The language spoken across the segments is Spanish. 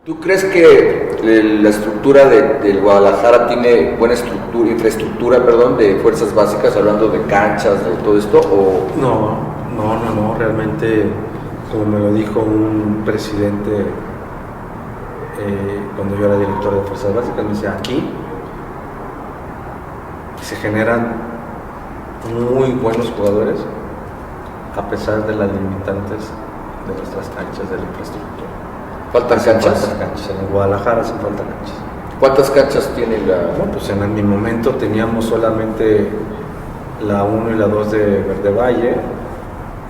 ¿Tú crees que la estructura del Guadalajara tiene buena infraestructura, de fuerzas básicas, hablando de canchas, de todo esto? ¿O? No, realmente, como me lo dijo un presidente cuando yo era director de fuerzas básicas, me decía, aquí se generan muy buenos jugadores a pesar de las limitantes de nuestras canchas, de la infraestructura. ¿Faltan canchas? Faltan canchas, en Guadalajara sí faltan canchas. ¿Cuántas canchas tiene la...? Bueno, pues en mi momento teníamos solamente la 1 y la 2 de Verde Valle,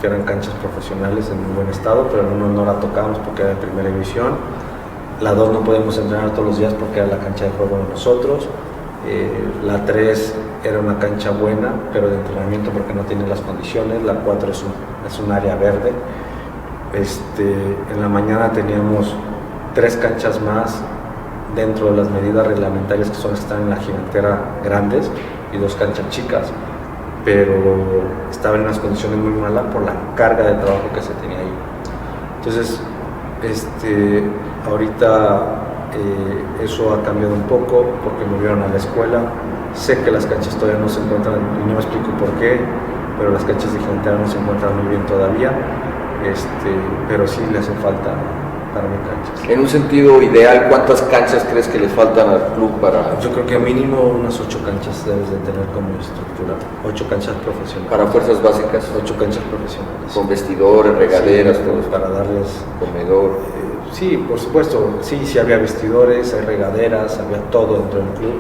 que eran canchas profesionales en muy buen estado, pero la 1 no la tocábamos porque era de primera división. La 2 no podíamos entrenar todos los días porque era la cancha de juego de nosotros. La 3 era una cancha buena, pero de entrenamiento porque no tiene las condiciones. La 4 es un área verde. En la mañana teníamos 3 canchas más dentro de las medidas reglamentarias que son están en la gigantera grandes y 2 canchas chicas, pero estaban en unas condiciones muy malas por la carga de trabajo que se tenía ahí. Entonces, ahorita eso ha cambiado un poco porque me vieron a la escuela. Sé que las canchas todavía no se encuentran, y no me explico por qué, pero las canchas de gigantera no se encuentran muy bien todavía, pero sí le hacen falta para mi canchas. En un sentido ideal, ¿cuántas canchas crees que le faltan al club para...? Yo creo que mínimo unas 8 canchas debes de tener como estructura, 8 canchas profesionales. ¿Para fuerzas básicas? 8 canchas profesionales. Con vestidores, regaderas, sí, todo. Para darles... Comedor. Sí, por supuesto, sí había vestidores, hay regaderas, había todo dentro del club,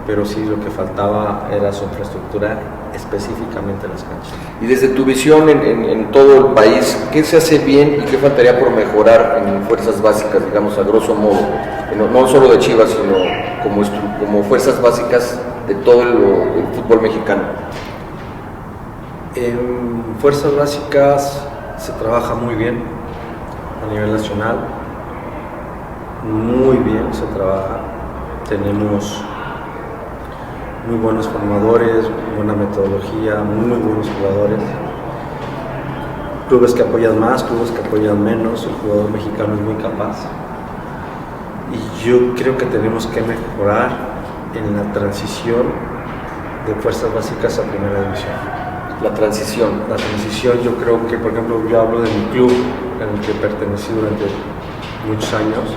pero sí lo que faltaba era su infraestructura, específicamente las canchas. Y desde tu visión en todo el país, ¿qué se hace bien y qué faltaría por mejorar en fuerzas básicas, digamos, a grosso modo? No solo de Chivas, sino como fuerzas básicas de todo el fútbol mexicano. En fuerzas básicas se trabaja muy bien a nivel nacional, muy bien se trabaja, tenemos muy buenos formadores, buena metodología, muy buenos jugadores, clubes que apoyan más, clubes que apoyan menos, el jugador mexicano es muy capaz y yo creo que tenemos que mejorar en la transición de fuerzas básicas a primera división. La transición, yo creo que, por ejemplo, yo hablo de mi club en el que pertenecí durante muchos años.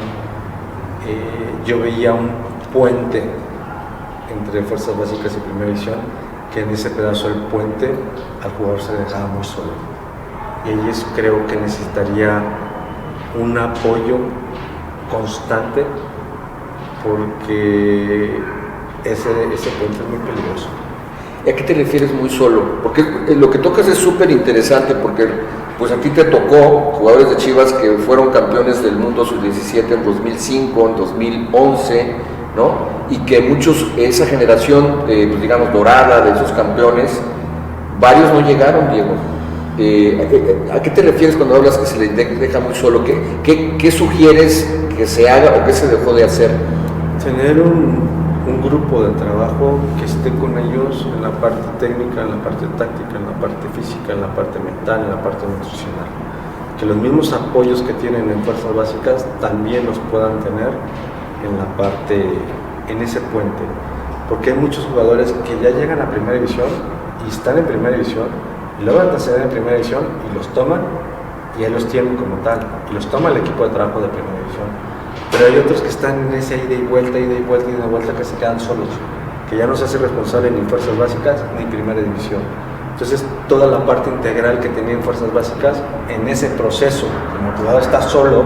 Yo veía un puente entre fuerzas básicas y primera división, que en ese pedazo del puente al jugador se dejaba muy solo. Y ahí creo que necesitaría un apoyo constante porque ese puente es muy peligroso. ¿A qué te refieres muy solo? Porque lo que tocas es súper interesante porque pues a ti te tocó jugadores de Chivas que fueron campeones del mundo sub-17 en 2005, en 2011, ¿no? Y que muchos, esa generación, pues digamos, dorada de esos campeones, varios no llegaron, Diego. ¿A qué te refieres cuando hablas que se le deja muy solo? ¿Qué sugieres que se haga o qué se dejó de hacer? Tener un grupo de trabajo que esté con ellos en la parte técnica, en la parte táctica, en la parte física, en la parte mental, en la parte nutricional. Que los mismos apoyos que tienen en fuerzas básicas también los puedan tener en ese puente. Porque hay muchos jugadores que ya llegan a primera división y están en primera división y luego van a acceder en primera división y los toman y ya los tienen como tal y los toma el equipo de trabajo de primera división. Pero hay otros que están en ese ida y vuelta que se quedan solos, que ya no se hace responsable ni fuerzas básicas ni primera división. Entonces toda la parte integral que tenían fuerzas básicas en ese proceso, como el jugador está solo,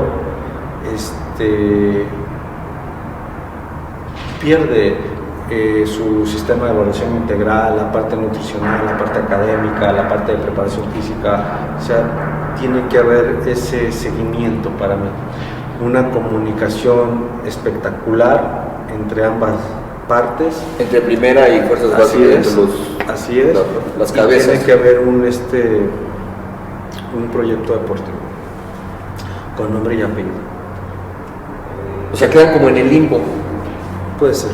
pierde su sistema de evaluación integral, la parte nutricional, la parte académica, la parte de preparación física. O sea, tiene que haber ese seguimiento para mí. Una comunicación espectacular entre ambas partes. Entre primera y fuerzas básicas. Así es. Las cabezas. Tiene que haber un proyecto deportivo con nombre y apellido. O sea, quedan como en el limbo. Puede ser.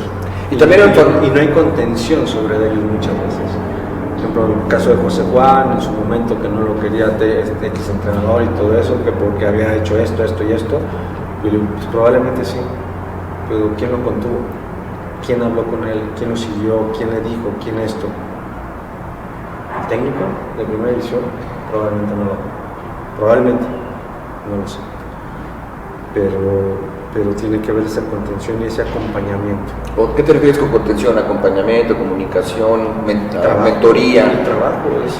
Y también no hay contención sobre ellos muchas veces. Por ejemplo, en el caso de José Juan, en su momento que no lo quería X entrenador y todo eso, que porque había hecho esto y esto, Yo le digo, pues probablemente sí, pero ¿quién lo contuvo? ¿Quién habló con él? ¿Quién lo siguió? ¿Quién le dijo? ¿Quién esto? ¿El técnico de primera división? Probablemente no lo haga. Probablemente, no lo sé. Pero tiene que haber esa contención y ese acompañamiento. ¿Qué te refieres con contención? ¿Acompañamiento, comunicación, mentoría? El trabajo es...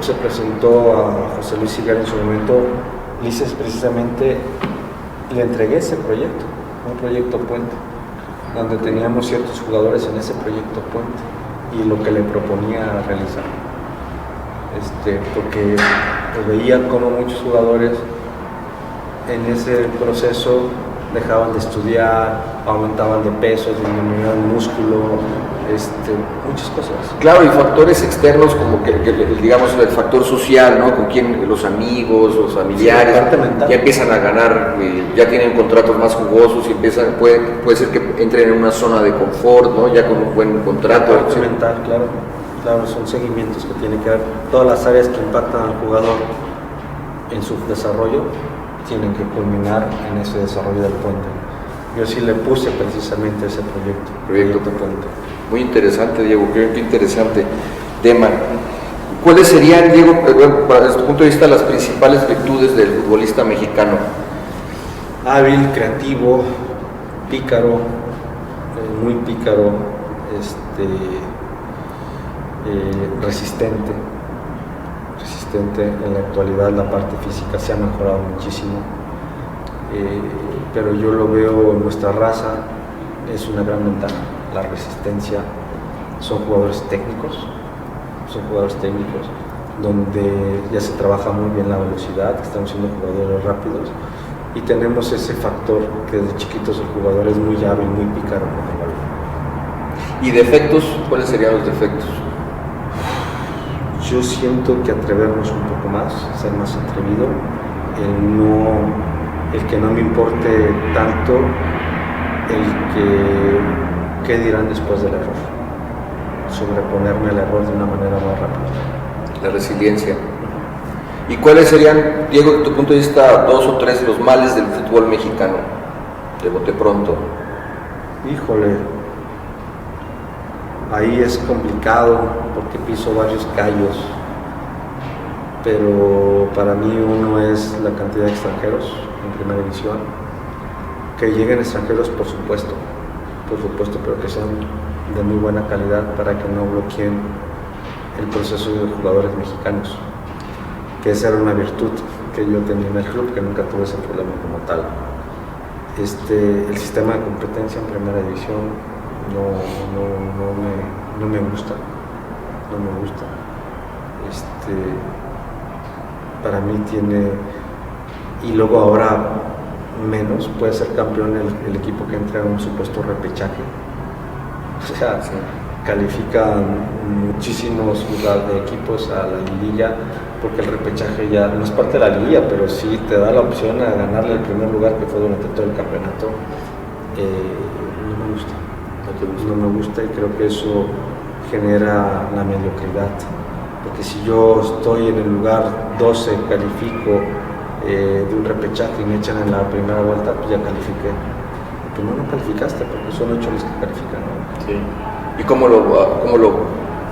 Se presentó a José Luis Sigar en su momento, Lices precisamente le entregué ese proyecto, un proyecto puente, donde teníamos ciertos jugadores en ese proyecto puente y lo que le proponía realizar. Porque veía como muchos jugadores en ese proceso dejaban de estudiar, aumentaban de peso, disminuían músculo, muchas cosas. Claro, y factores externos como que digamos el factor social, ¿no? Con quién, los amigos, los familiares, sí, ya empiezan a ganar, ya tienen contratos más jugosos y puede ser que entren en una zona de confort, ¿no? Ya con un buen contrato. La parte mental, claro, son seguimientos que tiene que haber. Todas las áreas que impactan al jugador en su desarrollo tienen que culminar en ese desarrollo del puente. Yo sí le puse precisamente ese proyecto de puente. Muy interesante, Diego, qué interesante tema. ¿Cuáles serían, Diego, desde tu punto de vista, las principales virtudes del futbolista mexicano? Hábil, creativo, pícaro, muy pícaro, resistente. En la actualidad la parte física se ha mejorado muchísimo, pero yo lo veo en nuestra raza, es una gran ventaja, la resistencia. Son jugadores técnicos, donde ya se trabaja muy bien la velocidad, estamos siendo jugadores rápidos y tenemos ese factor que desde chiquitos el jugador es muy hábil, muy pícaro con el balón. ¿Y defectos? ¿Cuáles serían los defectos? Yo siento que atrevernos un poco más, ser más atrevido, el que no me importe tanto qué dirán después del error, sobreponerme al error de una manera más rápida. La resiliencia. ¿Y cuáles serían, Diego, de tu punto de vista, 2 o 3 los males del fútbol mexicano? De bote pronto. Híjole, ahí es complicado porque piso varios callos, pero para mí uno es la cantidad de extranjeros en primera división. Que lleguen extranjeros, por supuesto, pero que sean de muy buena calidad para que no bloqueen el proceso de jugadores mexicanos, que esa era una virtud que yo tenía en el club, que nunca tuve ese problema como tal. El sistema de competencia en primera división no me gusta. Para mí tiene, y luego ahora menos, puede ser campeón el equipo que entra en un supuesto repechaje. O sea, sí, califican muchísimos equipos a la liguilla, porque el repechaje ya no es parte de la liguilla, pero sí te da la opción a ganarle el primer lugar que fue durante todo el campeonato. No me gusta y creo que eso genera la mediocridad, porque si yo estoy en el lugar 12, califico de un repechaje y me echan en la primera vuelta, pues ya califiqué. Pero no calificaste, porque son 8 los que califican, ¿no? Sí. ¿Y cómo lo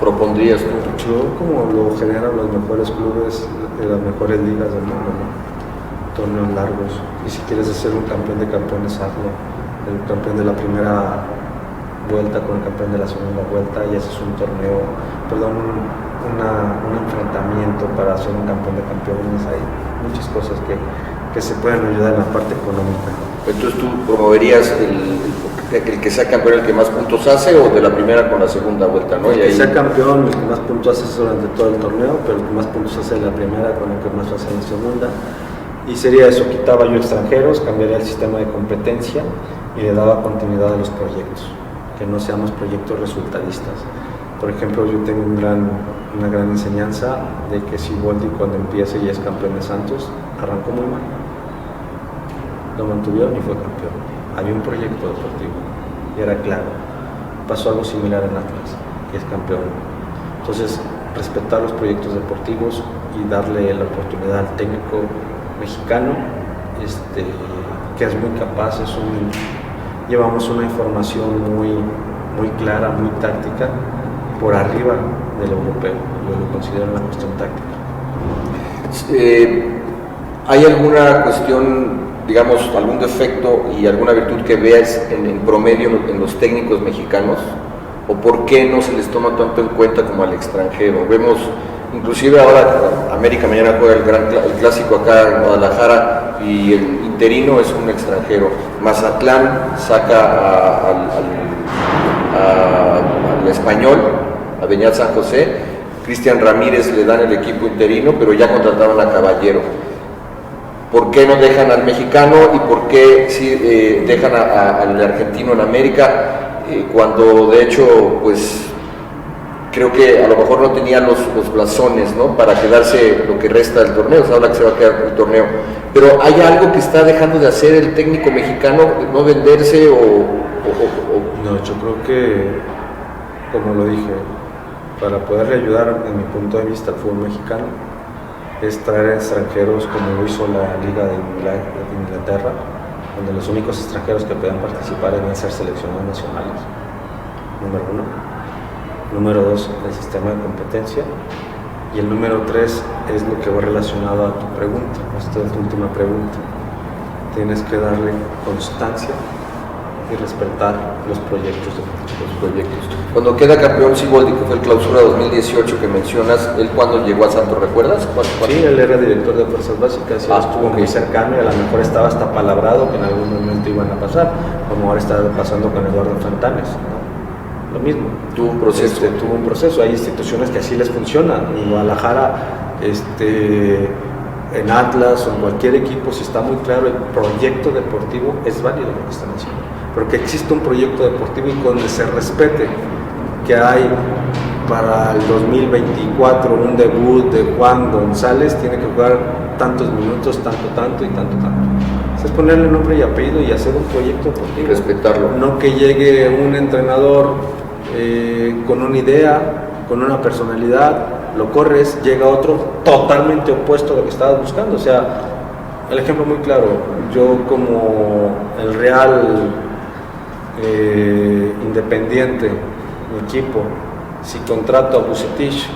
propondrías tú? Yo, como lo generan los mejores clubes de las mejores ligas del mundo, ¿no? Torneos largos, y si quieres hacer un campeón de campeones, hazlo. El campeón de la primera vuelta con el campeón de la segunda vuelta, y ese es un torneo, un enfrentamiento para ser un campeón de campeones. Hay muchas cosas que se pueden ayudar en la parte económica. Entonces, ¿tú promoverías el que sea campeón el que más puntos hace, o de la primera con la segunda vuelta, ¿no? El que sea campeón, el que más puntos hace durante todo el torneo, pero el que más puntos hace en la primera con el que más hace en la segunda. Y sería eso, quitaba yo extranjeros, cambiaría el sistema de competencia y le daba continuidad a los proyectos, que no seamos proyectos resultadistas. Por ejemplo, yo tengo una gran enseñanza de que Siboldi, cuando empiece y es campeón de Santos, arrancó muy mal. Lo mantuvieron y fue campeón. Había un proyecto deportivo y era claro. Pasó algo similar en Atlas, que es campeón. Entonces, respetar los proyectos deportivos y darle la oportunidad al técnico mexicano que es muy capaz, llevamos una información muy clara, muy táctica, por arriba del europeo. Yo lo considero una cuestión táctica. ¿Hay alguna cuestión, digamos, algún defecto y alguna virtud que veas en promedio en los técnicos mexicanos? ¿O por qué no se les toma tanto en cuenta como al extranjero? Vemos, inclusive ahora América mañana juega el clásico acá en Guadalajara y el interino es un extranjero. Mazatlán saca al español, a Beñat San José. Cristian Ramírez le dan el equipo interino, pero ya contrataron a Caballero. ¿Por qué no dejan al mexicano y por qué sí, dejan al argentino en América? Cuando de hecho, pues creo que a lo mejor no tenía los blasones, ¿no?, para quedarse lo que resta del torneo. Se habla que se va a quedar el torneo, pero hay algo que está dejando de hacer el técnico mexicano, no venderse No, yo creo que, como lo dije, para poderle ayudar, en mi punto de vista, al fútbol mexicano, es traer extranjeros como lo hizo la Liga de Inglaterra, donde los únicos extranjeros que puedan participar deben ser seleccionados nacionales, número 1. Número 2, el sistema de competencia. Y el número 3 es lo que va relacionado a tu pregunta, esta es tu última pregunta. Tienes que darle constancia y respetar los proyectos deportivos. Cuando queda campeón Siboldi, que fue el clausura 2018 que mencionas, ¿él cuándo llegó a Santos, recuerdas? Sí, él era director de Fuerzas Básicas y estuvo muy cercano y a lo mejor estaba hasta palabrado que en algún momento iban a pasar, como ahora está pasando con Eduardo Fantanes, ¿no? Lo mismo. Tuvo un proceso. Hay instituciones que así les funcionan. En Guadalajara, en Atlas o en cualquier equipo, si está muy claro el proyecto deportivo, es válido lo que están haciendo. Pero que exista un proyecto deportivo y donde se respete que hay para el 2024 un debut de Juan González, tiene que jugar tantos minutos, tanto y tanto. Es ponerle nombre y apellido y hacer un proyecto deportivo. Respetarlo. No que llegue un entrenador con una idea, con una personalidad, lo corres, llega otro totalmente opuesto a lo que estabas buscando. O sea, el ejemplo muy claro, yo como el Real Independiente, mi equipo, si contrato a Vucetich,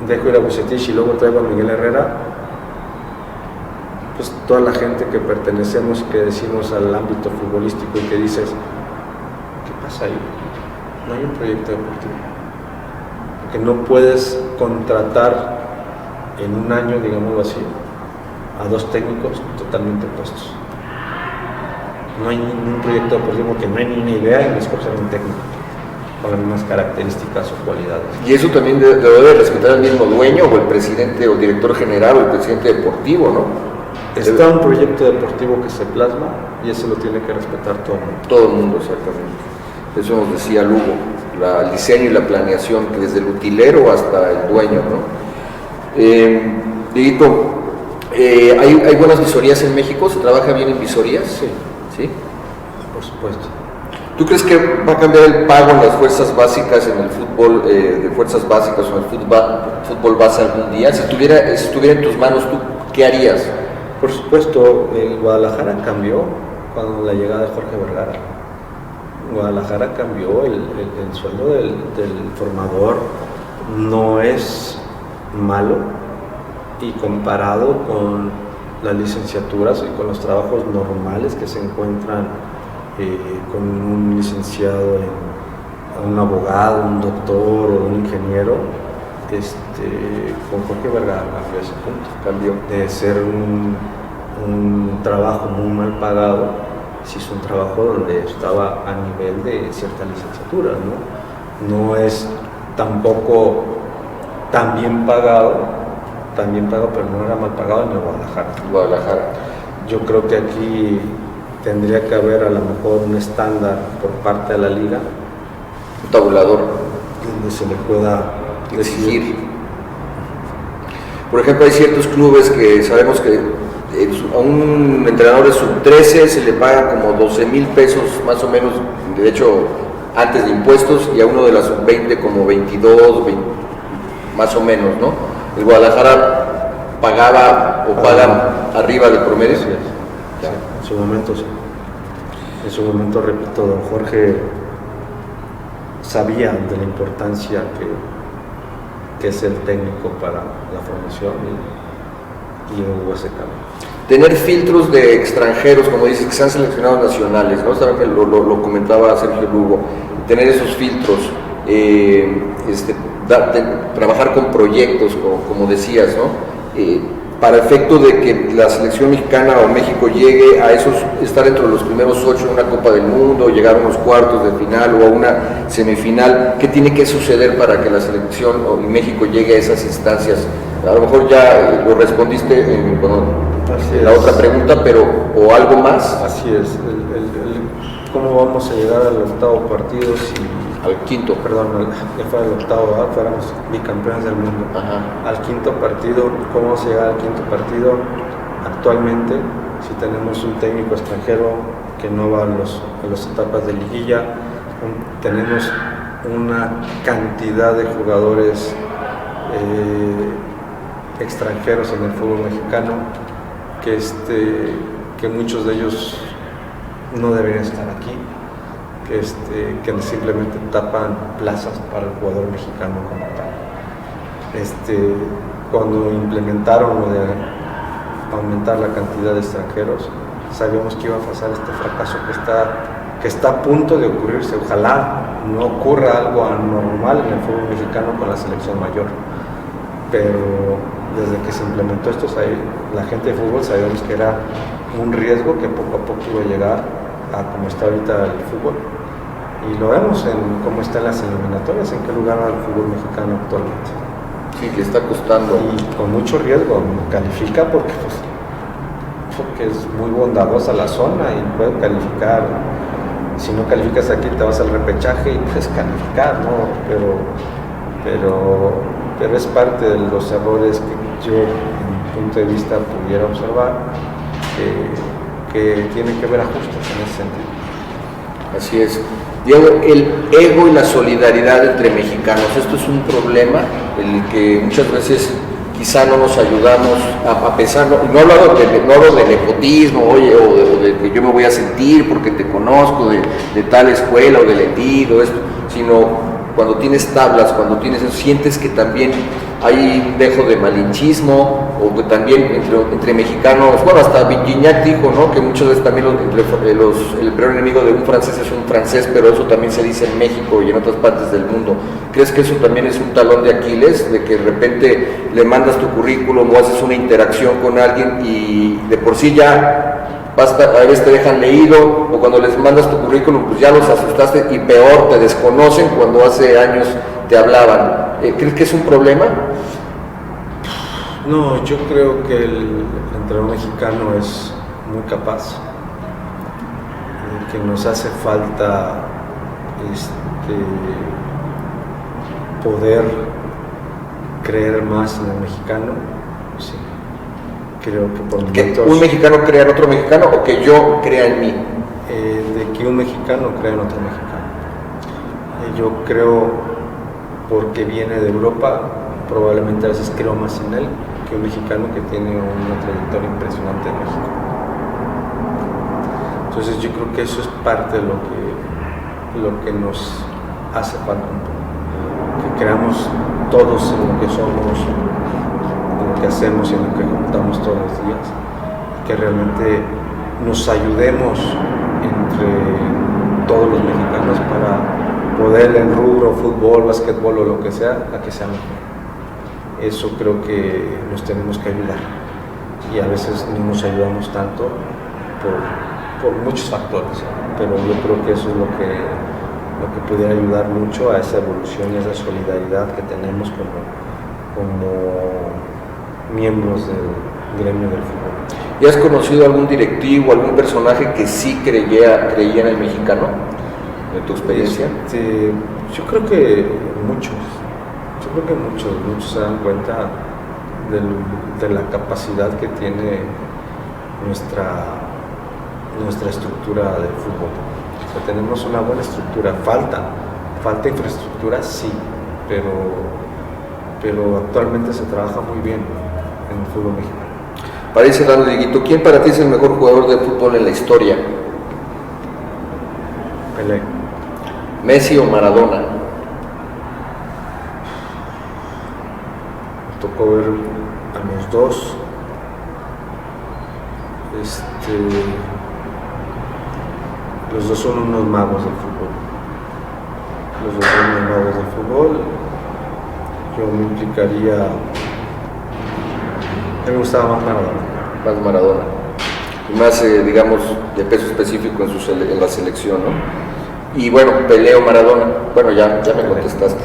dejo ir a Vucetich y luego traigo a Miguel Herrera, pues toda la gente que pertenecemos, que decimos al ámbito futbolístico y que dices, ¿qué pasa ahí? No hay un proyecto deportivo. Porque no puedes contratar en un año, digámoslo así, a 2 técnicos totalmente opuestos. No hay ningún proyecto deportivo porque no hay ni una idea y escoger un técnico con las mismas características o cualidades. Y eso también debe respetar al mismo dueño o el presidente o director general o el presidente deportivo, ¿no? Está un proyecto deportivo que se plasma y eso lo tiene que respetar todo el mundo. Todo el mundo, exactamente. Eso nos decía Lugo, el diseño y la planeación, que desde el utilero hasta el dueño, ¿no? Dieguito, ¿hay buenas visorías en México? ¿Se trabaja bien en visorías? Sí. ¿Sí? Por supuesto. ¿Tú crees que va a cambiar el pago en las fuerzas básicas, en el fútbol de fuerzas básicas o en el fútbol base algún día? Si estuviera en tus manos, ¿tú qué harías? Por supuesto, Guadalajara cambió con la llegada de Jorge Vergara. Guadalajara cambió, el sueldo del formador no es malo y comparado con las licenciaturas y con los trabajos normales que se encuentran con un licenciado, un abogado, un doctor o un ingeniero, con Jorge Vergara cambió ese punto. Cambió de ser un trabajo muy mal pagado, se hizo un trabajo donde estaba a nivel de ciertas licenciaturas, ¿no? No es tampoco tan bien pagado, pero no era mal pagado en el Guadalajara. Yo creo que aquí tendría que haber a lo mejor un estándar por parte de la liga, un tabulador donde se le pueda exigir. Por ejemplo, hay ciertos clubes que sabemos que a un entrenador de sub-13 se le paga como 12,000 pesos más o menos, de hecho antes de impuestos, y a uno de la sub-20 como 22, 20, más o menos, ¿no? El Guadalajara pagaba o paga arriba del promedio. Sí. Claro. Sí, en su momento sí. En su momento, repito, don Jorge sabía de la importancia que es el técnico para la formación y hubo ese cambio. Tener filtros de extranjeros, como dices, que sean seleccionados nacionales, ¿no? Lo comentaba Sergio Lugo, tener esos filtros, trabajar con proyectos, como decías, ¿no? Para efecto de que la selección mexicana o México llegue a estar entre los primeros 8 en una Copa del Mundo, llegar a unos cuartos de final o a una semifinal, ¿qué tiene que suceder para que la selección o México llegue a esas instancias? A lo mejor ya lo respondiste en la otra pregunta, pero ¿o algo más? Así es. ¿Cómo vamos a llegar al octavo partido al quinto? Perdón, ya fuera el octavo, fuéramos bicampeones del mundo. Ajá. Al quinto partido, ¿cómo vamos a llegar al quinto partido? Actualmente, si tenemos un técnico extranjero que no va a las etapas de liguilla, tenemos una cantidad de jugadores extranjeros en el fútbol mexicano que muchos de ellos no deberían estar aquí, que simplemente tapan plazas para el jugador mexicano como tal. Cuando implementaron lo de aumentar la cantidad de extranjeros, sabíamos que iba a pasar este fracaso que está a punto de ocurrirse. Ojalá no ocurra algo anormal en el fútbol mexicano con la selección mayor, pero desde que se implementó esto, la gente de fútbol sabíamos que era un riesgo que poco a poco iba a llegar a como está ahorita el fútbol. Y lo vemos en cómo están las eliminatorias, en qué lugar va el fútbol mexicano actualmente. Sí, que está costando. Y con mucho riesgo, califica porque es muy bondadosa la zona y puede calificar. Si no calificas aquí te vas al repechaje y puedes calificar, ¿no? Pero es parte de los errores que yo, en mi punto de vista, pudiera observar, que tienen que ver ajustes en ese sentido. Así es. Diego, el ego y la solidaridad entre mexicanos, esto es un problema en el que muchas veces quizá no nos ayudamos a pesar, no hablo de nepotismo, oye, o de que yo me voy a sentir porque te conozco de tal escuela o del ETID o esto, sino cuando tienes tablas, cuando tienes eso, sientes que también hay un dejo de malinchismo, o que también entre mexicanos, bueno, hasta Gignac dijo, ¿no?, que muchas veces también el peor enemigo de un francés es un francés, pero eso también se dice en México y en otras partes del mundo. ¿Crees que eso también es un talón de Aquiles, de que de repente le mandas tu currículum o haces una interacción con alguien y de por sí ya a veces te dejan leído, o cuando les mandas tu currículum pues ya los asustaste y peor, te desconocen cuando hace años te hablaban? ¿Crees que es un problema? No, yo creo que el entrenador mexicano es muy capaz, que nos hace falta poder creer más en el mexicano, sí. Creo que por momentos... ¿Que un mexicano crea en otro mexicano o que yo crea en mí? De que un mexicano crea en otro mexicano. Yo creo, porque viene de Europa, probablemente a veces creo más en él que un mexicano que tiene una trayectoria impresionante en México. Entonces yo creo que eso es parte de lo que nos hace falta un poco. Que creamos todos en lo que somos, en lo que hacemos y en lo que ejecutamos todos los días. Que realmente nos ayudemos entre todos los mexicanos para poder en rubro, fútbol, básquetbol o lo que sea, a que sea mejor. Eso creo que nos tenemos que ayudar. Y a veces no nos ayudamos tanto por muchos factores, pero yo creo que eso es lo que pudiera ayudar mucho a esa evolución y a esa solidaridad que tenemos como miembros del gremio del fútbol. ¿Y has conocido algún directivo, algún personaje que sí creía en el mexicano, de tu experiencia? Yo creo que muchos se dan cuenta de la capacidad que tiene nuestra estructura de fútbol. O sea, tenemos una buena estructura, falta infraestructura, sí, pero actualmente se trabaja muy bien en el fútbol mexicano. Para ir cerrando, Dieguito, ¿quién para ti es el mejor jugador de fútbol en la historia? Pelé. ¿Messi o Maradona? Me tocó ver a los dos. Los dos son unos magos del fútbol. Los dos son unos magos del fútbol. Yo me implicaría. A mí me gustaba más Maradona. Más Maradona. Y más, digamos, de peso específico en la selección, ¿no? Y bueno, Pelé o Maradona. Bueno, ya me contestaste.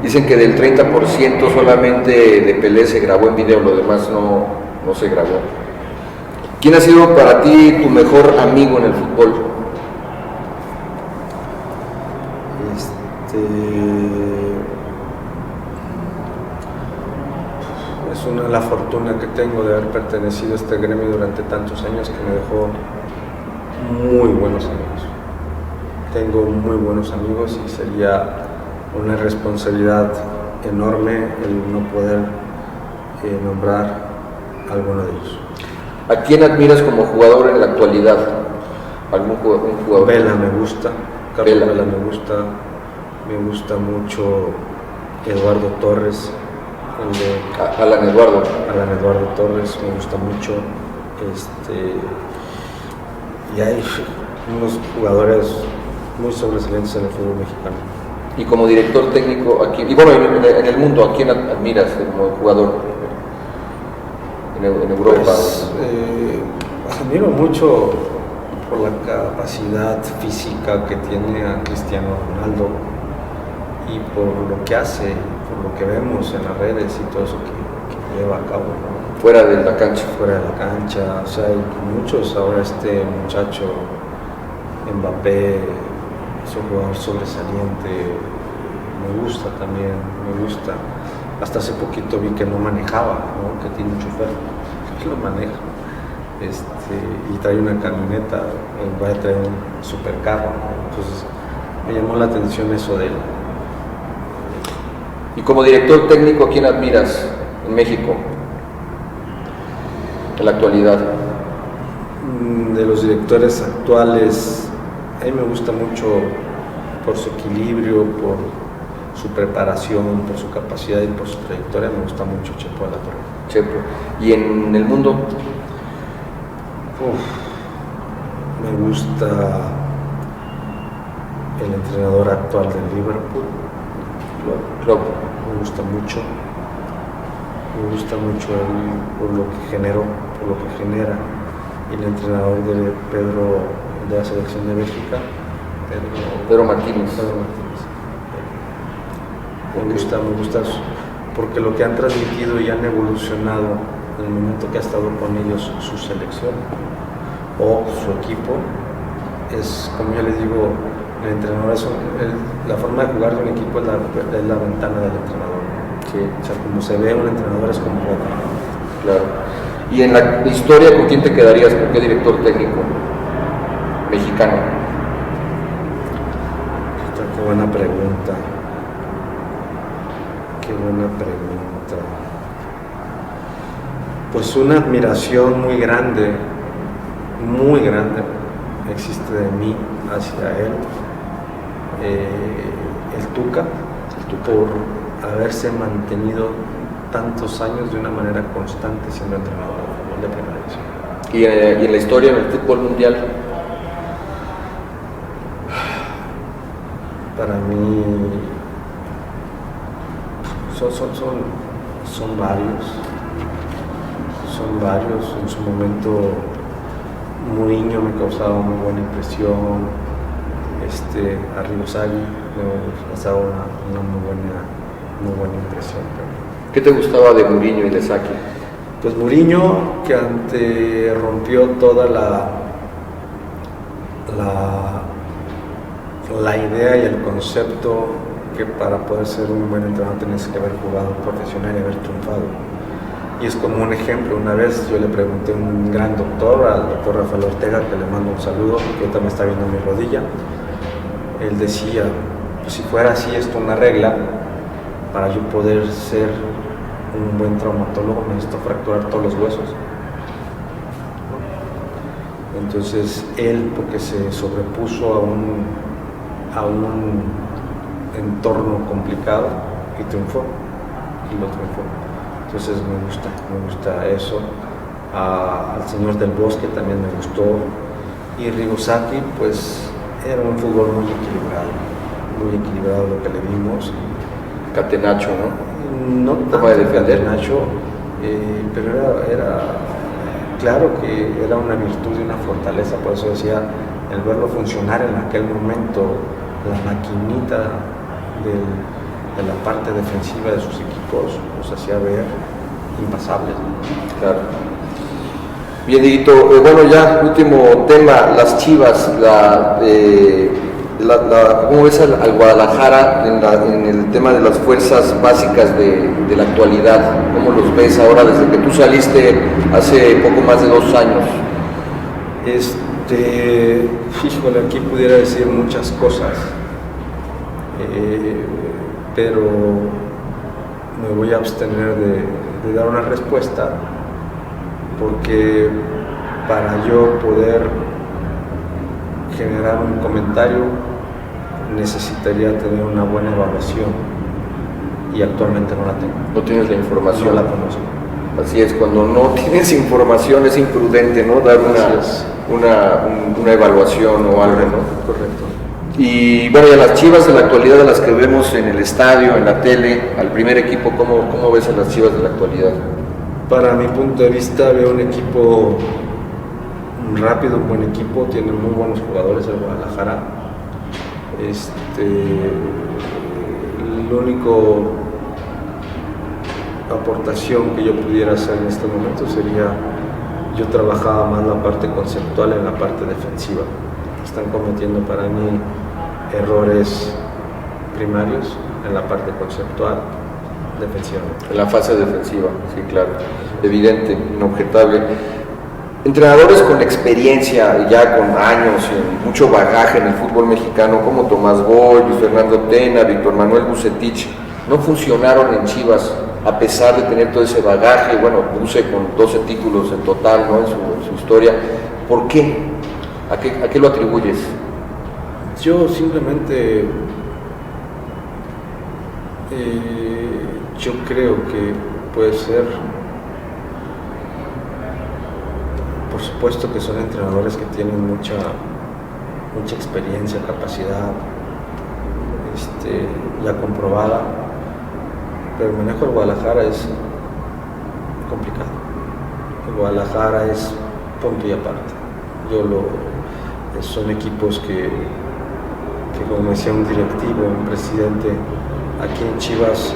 Dicen que del 30% solamente de Pelé se grabó en video, lo demás no se grabó. ¿Quién ha sido para ti tu mejor amigo en el fútbol? Es la fortuna que tengo de haber pertenecido a este gremio durante tantos años que me dejó muy buenos amigos. Tengo muy buenos amigos y sería una responsabilidad enorme el no poder nombrar a alguno de ellos. ¿A quién admiras como jugador en la actualidad? ¿Algún jugador? Vela me gusta, Carlos Vela me gusta mucho Eduardo Torres. Alan Eduardo Torres me gusta mucho. Y hay unos jugadores muy sobresalientes en el fútbol mexicano. Y como director técnico, y bueno, en el mundo, ¿a quién admiras como jugador? En Europa. Pues, admiro mucho por la capacidad física que tiene a Cristiano Ronaldo y por lo que hace, por lo que vemos en las redes y todo eso que lleva a cabo, ¿no? Fuera de la cancha. Fuera de la cancha, o sea, hay muchos. Ahora este muchacho Mbappé es un jugador sobresaliente, me gusta también, me gusta. Hasta hace poquito vi que no manejaba, ¿no? Que tiene un chofer que lo maneja, y trae una camioneta, va a traer un supercarro, ¿no? Entonces me llamó la atención eso de él. Y como director técnico, ¿a quién admiras en México en la actualidad? De los directores actuales, a mí me gusta mucho por su equilibrio, por su preparación, por su capacidad y por su trayectoria, me gusta mucho Chepo de la Torre. Chepo. ¿Y en el mundo? Me gusta el entrenador actual del Liverpool, Klopp. Me gusta mucho él por lo que generó, por lo que genera. Y el entrenador de la selección de Bélgica, Pedro Martínez. Me gusta porque lo que han transmitido y han evolucionado en el momento que ha estado con ellos su selección o su equipo es, como yo les digo, el entrenador la forma de jugar de un equipo es la ventana del entrenador. Sí. O sea, como se ve un entrenador es como juega. Claro. ¿Y en la historia con quién te quedarías? ¿Con qué director técnico mexicano? Qué buena pregunta. Pues una admiración muy grande existe de mí hacia él. El Tuca, por haberse mantenido tantos años de una manera constante siendo entrenador de fútbol de primera división. ¿Y en la historia del fútbol mundial? Para mí son varios. En su momento Mourinho me causaba muy buena impresión, Arrigo Sacchi me causaba una muy buena impresión. ¿Qué te gustaba de Mourinho y de Sacchi? Pues Mourinho, que rompió toda la idea y el concepto que para poder ser un buen entrenador tienes que haber jugado profesional y haber triunfado. Y es como un ejemplo. Una vez yo le pregunté a un gran doctor, al doctor Rafael Ortega, que le mando un saludo, que ahorita me está viendo mi rodilla. Él decía, pues si fuera así esto una regla, para yo poder ser un buen traumatólogo necesito fracturar todos los huesos. Entonces él, porque se sobrepuso a un entorno complicado y triunfó, y lo triunfó. Entonces me gusta eso. Al señor del Bosque también me gustó, y Rigosaki pues era un fútbol muy equilibrado lo que le vimos. Catenaccio, ¿no? No tanto de Catenaccio, pero era claro que era una virtud y una fortaleza, por eso decía, el verlo funcionar en aquel momento, la maquinita de la parte defensiva de sus equipos los hacía ver impasables. Claro. Bien, Dieguito, bueno, ya, último tema, las Chivas, ¿cómo ves al Guadalajara en el tema de las fuerzas básicas de la actualidad? ¿Cómo los ves ahora desde que tú saliste hace poco más de 2 años? Híjole, aquí pudiera decir muchas cosas, pero me voy a abstener de dar una respuesta, porque para yo poder generar un comentario necesitaría tener una buena evaluación, y actualmente no la tengo. No tienes la información. No la conozco. Así es, cuando no tienes información es imprudente, ¿no? Dar una evaluación o algo, ¿no? Correcto. Y bueno, y a las Chivas de la actualidad, a las que vemos en el estadio, en la tele, al primer equipo, ¿cómo ves a las Chivas de la actualidad? Para mi punto de vista, veo un equipo rápido, un buen equipo, tiene muy buenos jugadores el Guadalajara. La única aportación que yo pudiera hacer en este momento sería, yo trabajaba más la parte conceptual en la parte defensiva. Están cometiendo para mí errores primarios en la parte conceptual defensiva. En la fase defensiva, sí, claro, evidente, inobjetable. Entrenadores con experiencia, ya con años y mucho bagaje en el fútbol mexicano, como Tomás Boy, Luis Fernando Tena, Víctor Manuel Bucetich, no funcionaron en Chivas, a pesar de tener todo ese bagaje. Bueno, Buce con 12 títulos en total, ¿no? en su historia. ¿Por qué? ¿A qué lo atribuyes? Yo simplemente yo creo que puede ser, por supuesto que son entrenadores que tienen mucha experiencia, capacidad ya comprobada, pero el manejo del Guadalajara es complicado. El Guadalajara es punto y aparte. Son equipos que como decía un directivo, un presidente, aquí en Chivas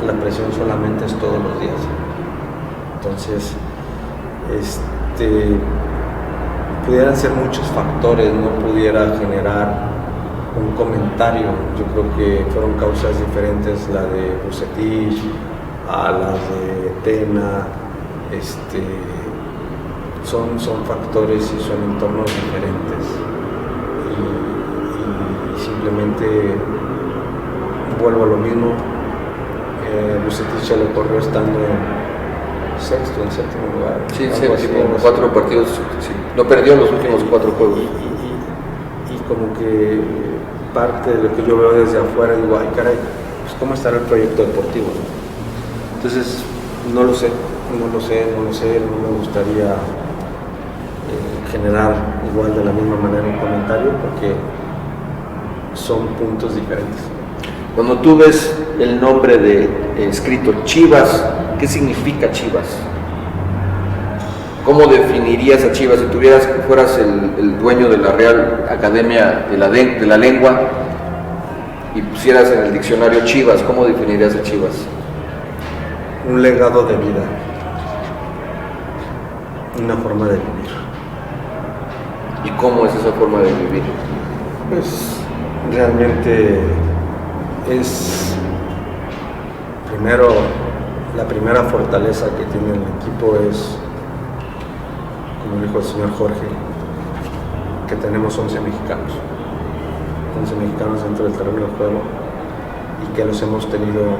la presión solamente es todos los días. Entonces, pudieran ser muchos factores, no pudiera generar un comentario. Yo creo que fueron causas diferentes, la de Bucetich a las de Tena, son factores y son entornos diferentes, y simplemente vuelvo a lo mismo. Bucetich se le corrió estando en sexto, en séptimo lugar. Sí, séptimo, 4 partidos, sí. No perdió los últimos 4 juegos. Y como que parte de lo que yo veo desde afuera, digo, ay caray, pues cómo estará el proyecto deportivo, ¿no? Entonces, no lo sé, no me gustaría generar igual de la misma manera un comentario, porque son puntos diferentes. Cuando tú ves el nombre escrito Chivas, ¿qué significa Chivas? ¿Cómo definirías a Chivas si fueras el dueño de la Real Academia de la Lengua y pusieras en el diccionario Chivas? ¿Cómo definirías a Chivas? Un legado de vida, una forma de vivir. ¿Y cómo es esa forma de vivir? Pues realmente es primero, la primera fortaleza que tiene el equipo es, como dijo el señor Jorge, que tenemos 11 mexicanos dentro del terreno de juego, y que los hemos tenido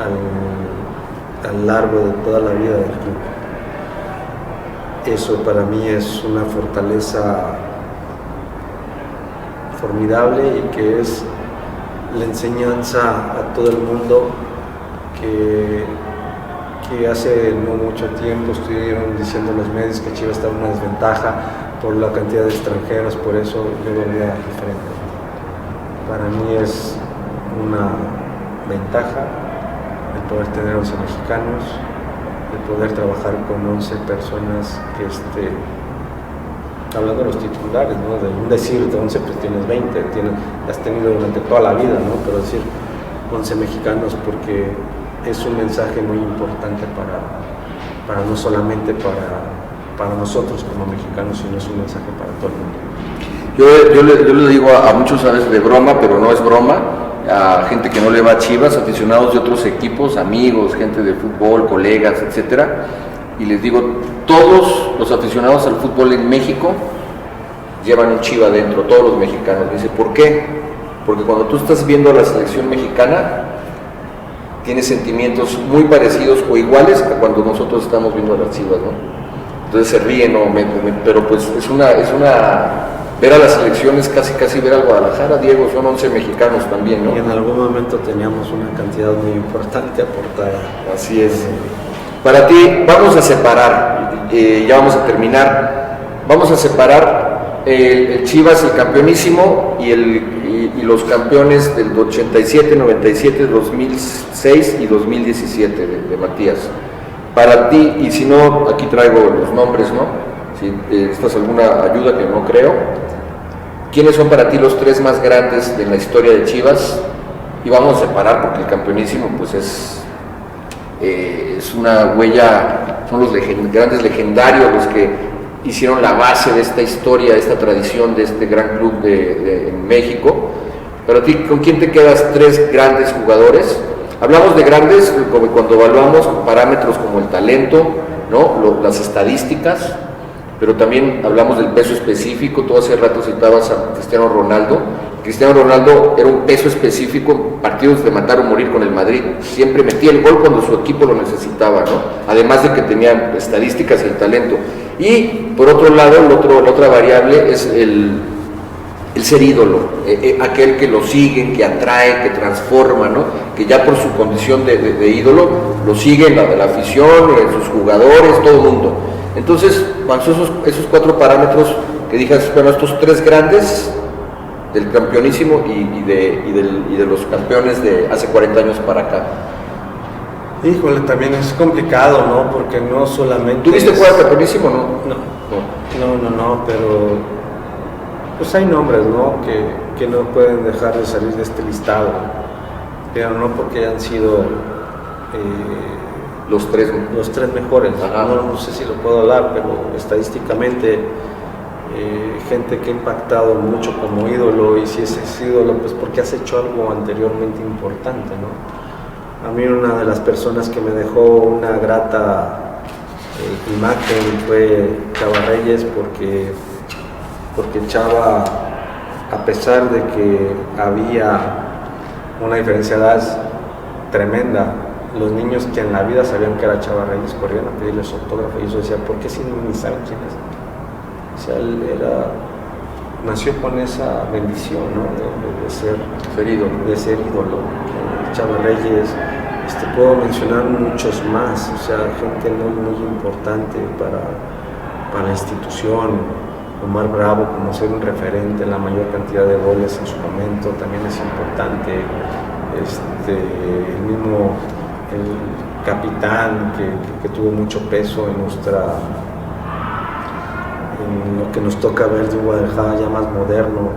a lo largo de toda la vida del club. Eso para mí es una fortaleza formidable y que es la enseñanza a todo el mundo que hace no mucho tiempo estuvieron diciendo los medios que Chivas estaba en una desventaja por la cantidad de extranjeros, por eso yo lo veía diferente. Para mí es una ventaja el poder tener 11 mexicanos, el poder trabajar con 11 personas que hablando de los titulares, ¿no? De un decir de 11 pues tienes 20, has tenido durante toda la vida, ¿no? Pero decir 11 mexicanos porque es un mensaje muy importante para no solamente para nosotros como mexicanos, sino es un mensaje para todo el mundo. Yo le digo a muchos, a veces de broma, pero no es broma, a gente que no le va a Chivas, aficionados de otros equipos, amigos, gente de fútbol, colegas, etcétera, y les digo, todos los aficionados al fútbol en México llevan un Chiva adentro, todos los mexicanos. Dice, ¿por qué? Porque cuando tú estás viendo a la selección mexicana, tienes sentimientos muy parecidos o iguales a cuando nosotros estamos viendo a las Chivas, ¿no? Entonces se ríen, ¿no? Pero pues es una ver a las selecciones casi ver al Guadalajara, Diego, son 11 mexicanos también, ¿no? Y en algún momento teníamos una cantidad muy importante aportada. Así es. Para ti, vamos a separar, ya vamos a terminar, vamos a separar el Chivas, el campeonísimo y los campeones del 87, 97, 2006 y 2017 de Matías. Para ti, y si no, aquí traigo los nombres, ¿no? Si necesitas alguna ayuda, que no creo. ¿Quiénes son para ti los 3 más grandes de la historia de Chivas? Y vamos a separar porque el campeonísimo pues es una huella, son los grandes legendarios los que hicieron la base de esta historia, esta tradición de este gran club en México. Pero a ti, ¿con quién te quedas 3 grandes jugadores? Hablamos de grandes como cuando evaluamos parámetros como el talento, ¿no? Las estadísticas, pero también hablamos del peso específico. Tú hace rato citabas a Cristiano Ronaldo. Cristiano Ronaldo era un peso específico en partidos de matar o morir con el Madrid. Siempre metía el gol cuando su equipo lo necesitaba, ¿no? Además de que tenía estadísticas y el talento. Y por otro lado, la otra variable es el ser ídolo, aquel que lo siguen, que atrae, que transforma, ¿no? Que ya por su condición de ídolo lo siguen la afición, sus jugadores, todo el mundo. Entonces, cuando esos 4 parámetros que digas, bueno, estos 3 grandes del campeonísimo y de los campeones de hace 40 años para acá. Híjole, también es complicado, ¿no? Porque no solamente... ¿Tuviste jugar campeonísimo, no? No, pero pues hay nombres, ¿no? Que no pueden dejar de salir de este listado, pero no porque hayan sido los 3 mejores. No sé si lo puedo hablar, pero estadísticamente gente que ha impactado mucho como ídolo, y si ese es ídolo, pues porque has hecho algo anteriormente importante, ¿no? A mí una de las personas que me dejó una grata imagen fue Chava Reyes, porque Chava, a pesar de que había una diferencia de edad tremenda, los niños que en la vida sabían que era Chava Reyes corrían a pedirle su autógrafo, y yo decía, ¿por qué si no ni saben quién es? O sea, él nació con esa bendición, ¿no? de ser ídolo. Chava Reyes, puedo mencionar muchos más, o sea, gente muy importante para la institución. Omar Bravo, como ser un referente, la mayor cantidad de goles en su momento, también es importante. El capitán que tuvo mucho peso en lo que nos toca ver de Guadalajara ya más moderno,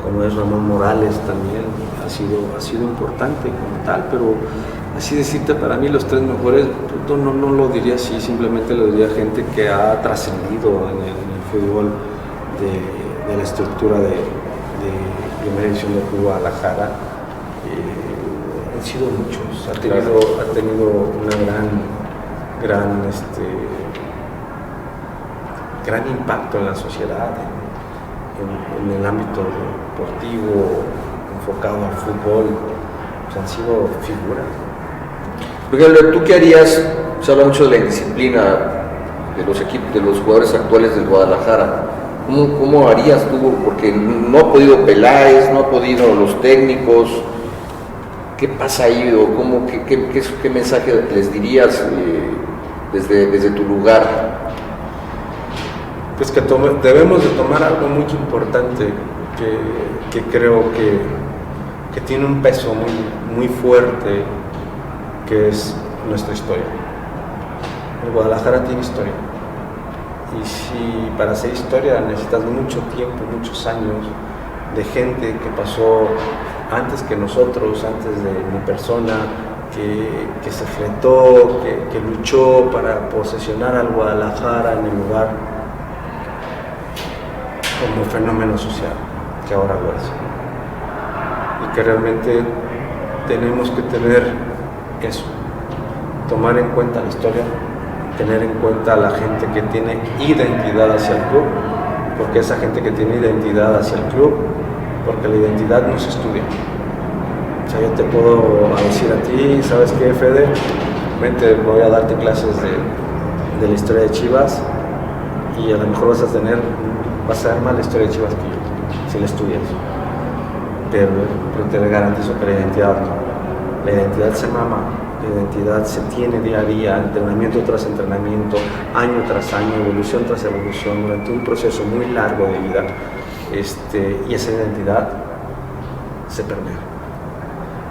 como es Ramón Morales, también ha sido importante como tal, pero así decirte, para mí los 3 mejores, no lo diría así, simplemente lo diría gente que ha trascendido en el fútbol de la estructura de primera división de Guadalajara. Han sido muchos, ha tenido una gran impacto en la sociedad, en el ámbito deportivo, enfocado al fútbol, pues han sido figuras. Porque ¿tú qué harías? Se habla mucho de la indisciplina de los jugadores actuales del Guadalajara. ¿Cómo harías tú? Porque no ha podido Peláez, no ha podido los técnicos. ¿Qué pasa ahí? ¿O qué mensaje les dirías desde tu lugar? Pues que debemos de tomar algo muy importante que creo que tiene un peso muy fuerte, que es nuestra historia. El Guadalajara tiene historia. Y si para hacer historia necesitas mucho tiempo, muchos años de gente que pasó antes que nosotros, antes de mi persona, que se enfrentó, que luchó para posesionar al Guadalajara en el lugar como fenómeno social, que ahora lo es. Y que realmente tenemos que tener eso, tomar en cuenta la historia, tener en cuenta a la gente que tiene identidad hacia el club, porque esa gente que tiene identidad hacia el club, porque la identidad no se estudia. O sea, yo te puedo decir a ti, ¿sabes qué, Fede? Vente, voy a darte clases de la historia de Chivas y a lo mejor vas a ver más la historia de Chivas que yo, si la estudias. Pero te garantizo que la identidad no. La identidad se mama, la identidad se tiene día a día, entrenamiento tras entrenamiento, año tras año, evolución tras evolución, durante un proceso muy largo de vida. Y esa identidad se permea.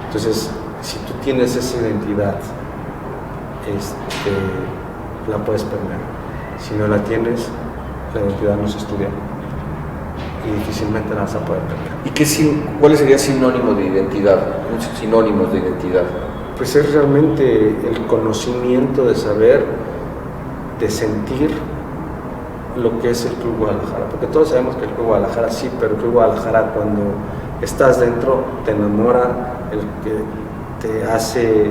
Entonces, si tú tienes esa identidad, la puedes permear. Si no la tienes, la identidad no se estudia y difícilmente la vas a poder permear. ¿Y cuál sería sinónimo de identidad? Sinónimos de identidad. Pues es realmente el conocimiento de saber, de sentir lo que es el Club Guadalajara, porque todos sabemos que el Club Guadalajara sí, pero el Club Guadalajara cuando estás dentro te enamora, el que te hace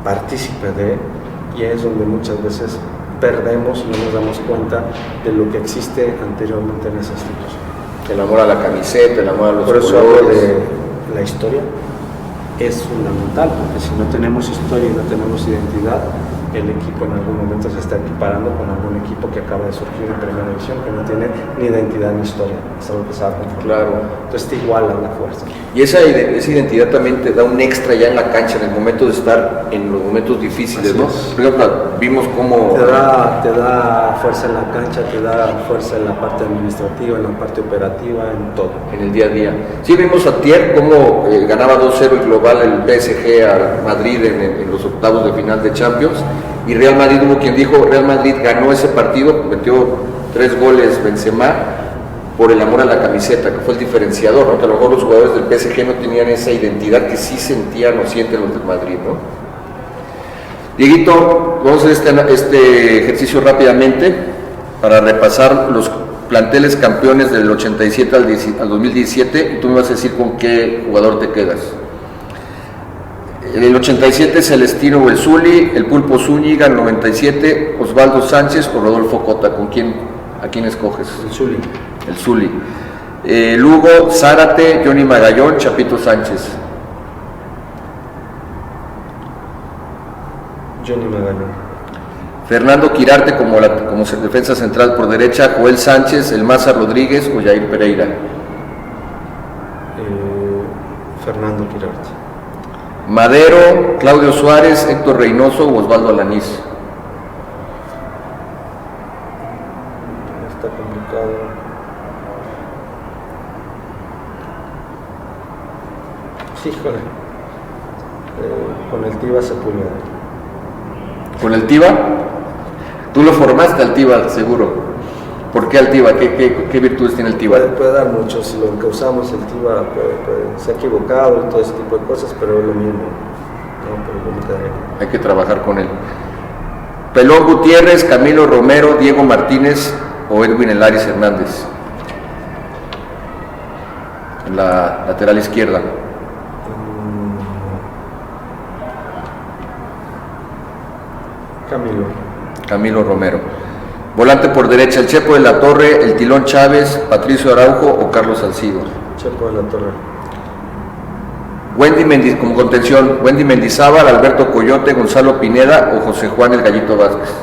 partícipe de, y es donde muchas veces perdemos y no nos damos cuenta de lo que existe anteriormente en esa institución. Te enamora la camiseta, te enamora los colores. Por eso hablo de la historia, es fundamental, porque si no tenemos historia y no tenemos identidad, el equipo en algún momento se está equiparando con algún equipo que acaba de surgir en primera división, que no tiene ni identidad ni historia, es algo que se va a conformar. Claro. Entonces te iguala la fuerza. Y esa identidad también te da un extra ya en la cancha, en el momento de estar en los momentos difíciles, así ¿no? Es. Por ejemplo, vimos cómo... Te da fuerza en la cancha, te da fuerza en la parte administrativa, en la parte operativa, en todo. En el día a día. Sí, vimos a Thier cómo ganaba 2-0 el global el PSG al Madrid en los octavos de final de Champions, y Real Madrid, hubo quien dijo, Real Madrid ganó ese partido, metió 3 goles Benzema por el amor a la camiseta, que fue el diferenciador, ¿no? Que a lo mejor los jugadores del PSG no tenían esa identidad que sí sentían o sienten los del Madrid, ¿no? Dieguito, vamos a hacer este ejercicio rápidamente para repasar los planteles campeones del 87 al 2017, y tú me vas a decir con qué jugador te quedas. En el 87 Celestino o el Zuli, el Pulpo Zúñiga, el 97 Osvaldo Sánchez o Rodolfo Cota. ¿A quién escoges? El Zuli. El Zuli. Lugo, Zárate, Johnny Magallón, Chapito Sánchez. Johnny Magallón. Fernando Quirarte como defensa central por derecha, Joel Sánchez, el Maza Rodríguez o Jair Pereira. Fernando Quirarte. Madero, Claudio Suárez, Héctor Reynoso o Osvaldo Alanís. Está complicado. Sí, híjole. Con el Tiva Sepúlveda. ¿Con el Tiva? Tú lo formaste al Tiva, seguro. ¿Por qué al Tiva? ¿Qué virtudes tiene el Tiva? Puede dar mucho, si lo que usamos el Tiva se ha equivocado y todo ese tipo de cosas, pero es lo mismo. No, pero yo me quedaría. Hay que trabajar con él. Pelón Gutiérrez, Camilo Romero, Diego Martínez o Edwin Elaris Hernández. En la lateral izquierda. Camilo Romero. Volante por derecha, el Chepo de la Torre, el Tilón Chávez, Patricio Araujo o Carlos Salcido. Chepo de la Torre. Como contención, Wendy Mendizábal, Alberto Coyote, Gonzalo Pineda o José Juan el Gallito Vázquez.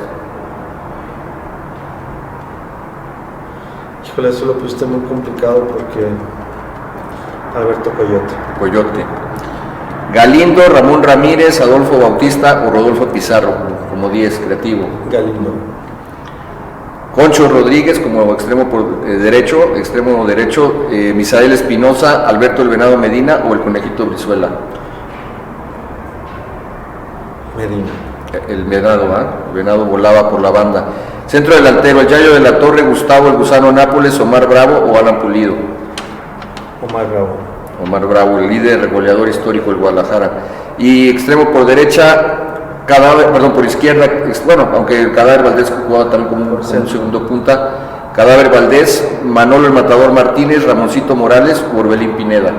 Híjole, eso lo pusiste muy complicado porque Alberto Coyote. Coyote. Galindo, Ramón Ramírez, Adolfo Bautista o Rodolfo Pizarro, como 10, creativo. Galindo. Concho Rodríguez como extremo derecho, Misael Espinosa, Alberto El Venado Medina o el Conejito Brizuela. Medina. El Venado, El Venado volaba por la banda. Centro delantero, el Yayo de la Torre, Gustavo El Gusano Nápoles, Omar Bravo o Alan Pulido. Omar Bravo. Omar Bravo, el líder goleador histórico del Guadalajara. Y extremo por derecha, por izquierda, bueno, aunque el Cadáver Valdés jugaba también como un segundo punta. Cadáver Valdés, Manolo El Matador Martínez, Ramoncito Morales o Orbelín Pineda.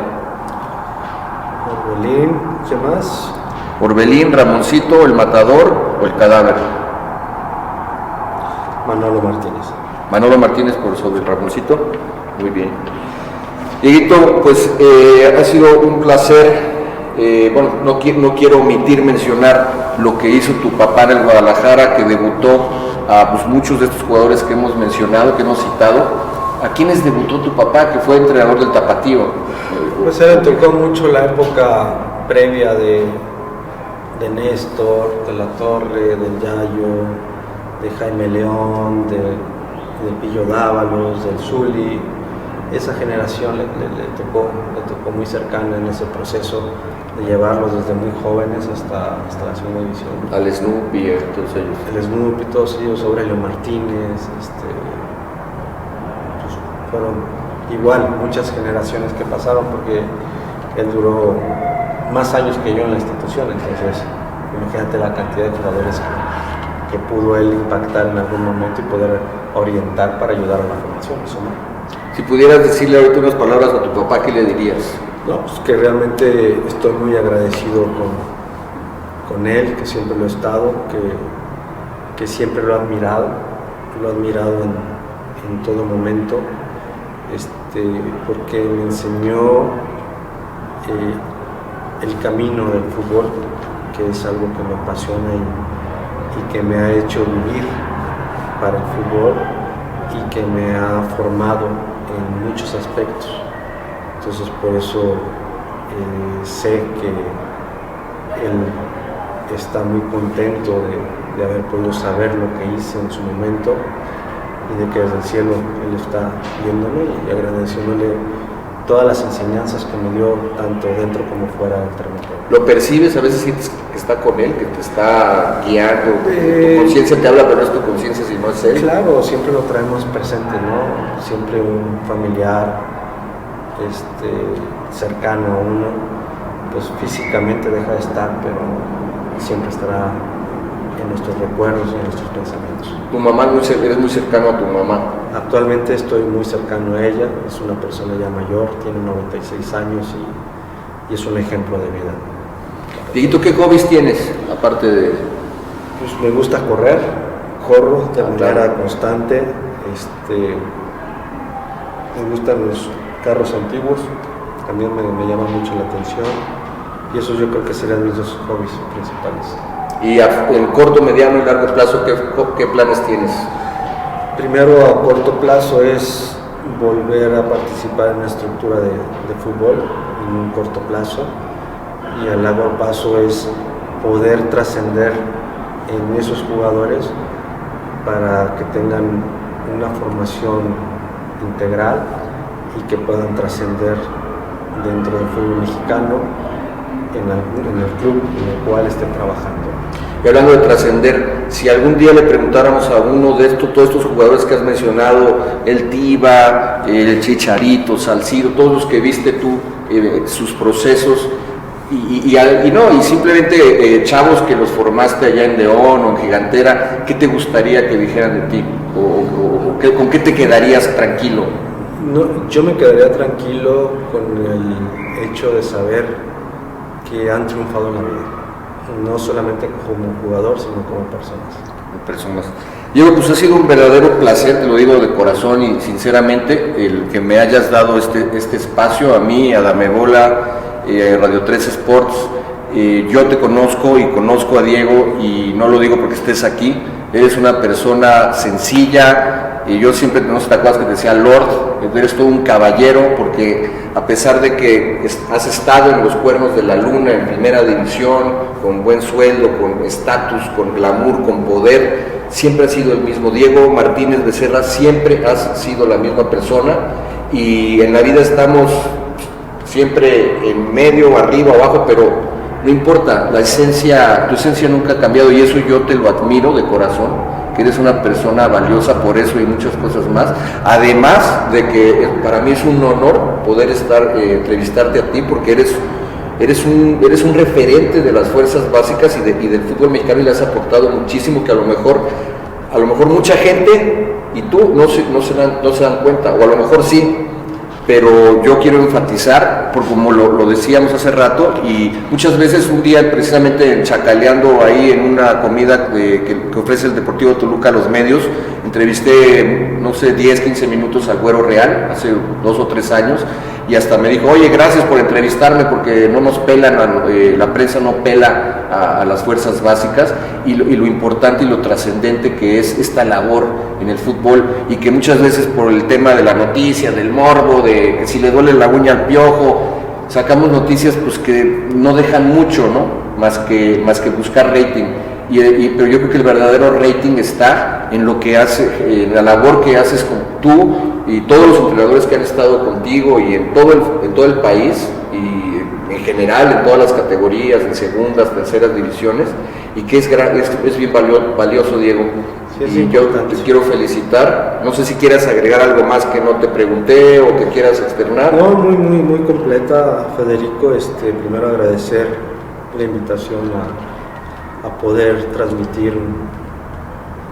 Orbelín, ¿qué más? Orbelín, Ramoncito, El Matador o el Cadáver. Manolo Martínez. Manolo Martínez por sobre el Ramoncito. Muy bien. Dieguito, pues ha sido un placer. No quiero omitir mencionar lo que hizo tu papá en el Guadalajara, que debutó a muchos de estos jugadores que hemos mencionado, que hemos citado. ¿A quiénes debutó tu papá, que fue entrenador del Tapatío? Pues a él le tocó mucho la época previa de Néstor, de la Torre, del Yayo, de Jaime León, de Pillo Dávalos, del Zuli. Esa generación le tocó muy cercana en ese proceso de llevarlos desde muy jóvenes hasta la segunda división. Al Snoopy, todos ellos. El Snoopy, todos ellos, Aurelio Martínez, pues fueron igual muchas generaciones que pasaron, porque él duró más años que yo en la institución, entonces imagínate la cantidad de jugadores que pudo él impactar en algún momento y poder orientar para ayudar a la formación. Eso no. Si pudieras decirle ahorita unas palabras a tu papá, ¿qué le dirías? No, pues que realmente estoy muy agradecido con él, que siempre lo he estado, que siempre lo he admirado en todo momento, porque me enseñó el camino del fútbol, que es algo que me apasiona y que me ha hecho vivir para el fútbol y que me ha formado en muchos aspectos. Entonces por eso sé que él está muy contento de haber podido saber lo que hice en su momento y de que desde el cielo él está viéndome y agradeciéndole todas las enseñanzas que me dio tanto dentro como fuera del terreno. ¿Lo percibes? A veces sientes que está con él, que te está guiando, tu conciencia te habla, pero no es tu conciencia sino es él. Claro, siempre lo traemos presente, ¿no? Siempre un familiar cercano a uno, pues físicamente deja de estar, pero siempre estará en nuestros recuerdos y en nuestros pensamientos. ¿Tu mamá, eres muy cercano a tu mamá? Actualmente estoy muy cercano a ella, es una persona ya mayor, tiene 96 años y es un ejemplo de vida. Dieguito, ¿qué hobbies tienes, aparte de...? Pues me gusta corro de manera constante, me gustan los carros antiguos, también me llama mucho la atención, y esos yo creo que serían mis dos hobbies principales. ¿Y en corto, mediano y largo plazo qué planes tienes? Primero, a corto plazo es volver a participar en la estructura de fútbol en un corto plazo, y a largo plazo es poder trascender en esos jugadores para que tengan una formación integral y que puedan trascender dentro del fútbol mexicano en el club en el cual estén trabajando. Y hablando de trascender, si algún día le preguntáramos a uno de todos estos jugadores que has mencionado, el Tiva, el Chicharito, Salcido, todos los que viste tú, sus procesos, y simplemente chavos que los formaste allá en León o en Gigantera, ¿qué te gustaría que dijeran de ti? ¿Con qué te quedarías tranquilo? No, yo me quedaría tranquilo con el hecho de saber que han triunfado en la vida, no solamente como jugador, sino como personas. Diego, pues ha sido un verdadero placer, te lo digo de corazón y sinceramente, el que me hayas dado este espacio a mí, a Damebola, Radio 3 Sports. Yo te conozco y conozco a Diego, y no lo digo porque estés aquí, eres una persona sencilla, y yo siempre, no sé si te acuerdas que te decía Lord, eres todo un caballero, porque a pesar de que has estado en los cuernos de la luna, en primera división, con buen sueldo, con estatus, con glamour, con poder, siempre has sido el mismo. Diego Martínez Becerra, siempre has sido la misma persona, y en la vida estamos siempre en medio, arriba, abajo, pero no importa, tu esencia nunca ha cambiado, y eso yo te lo admiro de corazón, que eres una persona valiosa por eso y muchas cosas más. Además de que para mí es un honor poder entrevistarte a ti, porque eres un referente de las fuerzas básicas y del fútbol mexicano, y le has aportado muchísimo que a lo mejor mucha gente y tú no se dan cuenta, o a lo mejor sí. Pero yo quiero enfatizar, porque como lo decíamos hace rato, y muchas veces un día precisamente chacaleando ahí en una comida que ofrece el Deportivo Toluca a los medios, entrevisté, no sé, 10, 15 minutos al Güero Real, hace 2 o 3 años, y hasta me dijo, oye, gracias por entrevistarme, porque no nos pelan, la prensa no pela a las fuerzas básicas, y lo importante y lo trascendente que es esta labor en el fútbol, y que muchas veces por el tema de la noticia, del morbo, de que si le duele la uña al piojo, sacamos noticias pues que no dejan mucho, ¿no? Más que buscar rating. Pero yo creo que el verdadero rating está en lo que hace, en la labor que haces con tú y todos los entrenadores que han estado contigo, y en todo el país, y en general en todas las categorías, en segundas, terceras divisiones, y que es bien valioso, Diego. Sí, y yo te quiero felicitar. No sé si quieras agregar algo más que no te pregunté o que quieras externar. No, muy completa, Federico. Primero agradecer la invitación a poder transmitir un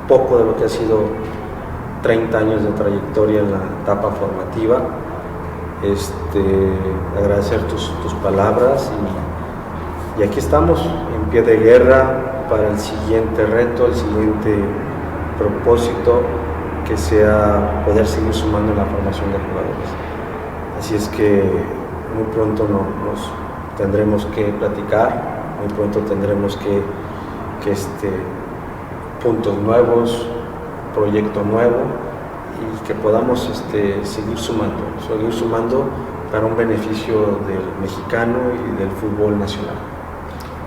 poco de lo que ha sido 30 años de trayectoria en la etapa formativa. Agradecer tus palabras, y aquí estamos en pie de guerra para el siguiente reto, el siguiente propósito, que sea poder seguir sumando en la formación de jugadores. Así es que muy pronto nos tendremos que platicar, muy pronto tendremos que puntos nuevos, proyecto nuevo, y que podamos seguir sumando para un beneficio del mexicano y del fútbol nacional.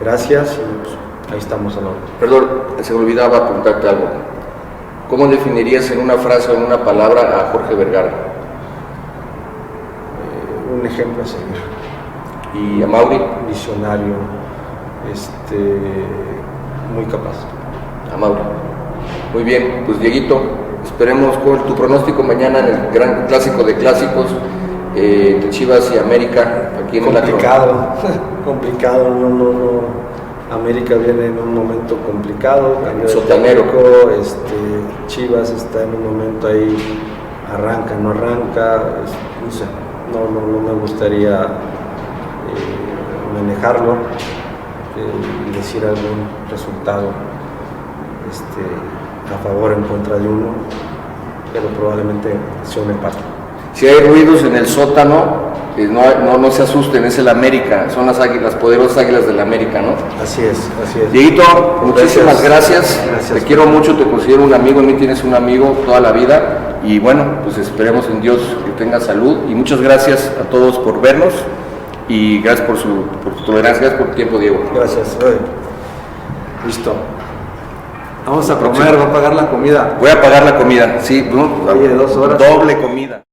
Gracias, y pues, ahí estamos a la hora. Perdón, se me olvidaba preguntarte algo. ¿Cómo definirías en una frase o en una palabra a Jorge Vergara? Un ejemplo a seguir. ¿Y a Mauri? Visionario, muy capaz. A Mauri. Muy bien, pues Dieguito, esperemos con tu pronóstico mañana en el gran clásico de clásicos de Chivas y América, aquí en complicado, no. América viene en un momento complicado, cambio de sotanero. Chivas está en un momento ahí, arranca, no arranca, no sé, no me gustaría manejarlo y decir algún resultado a favor o en contra de uno, pero probablemente sea un empate. Si hay ruidos en el sótano, no se asusten, es el América, son las poderosas Águilas del América, ¿no? Así es. Dieguito, muchísimas gracias. Te quiero mucho, te considero un amigo, en mí tienes un amigo toda la vida, y bueno, pues esperemos en Dios que tengas salud, y muchas gracias a todos por vernos, y gracias por tu tolerancia, gracias por tu tiempo, Diego. Gracias. Listo. Vamos a comer, va a pagar la comida. Voy a pagar la comida, sí, ¿no? Oye, 2 horas. Doble comida.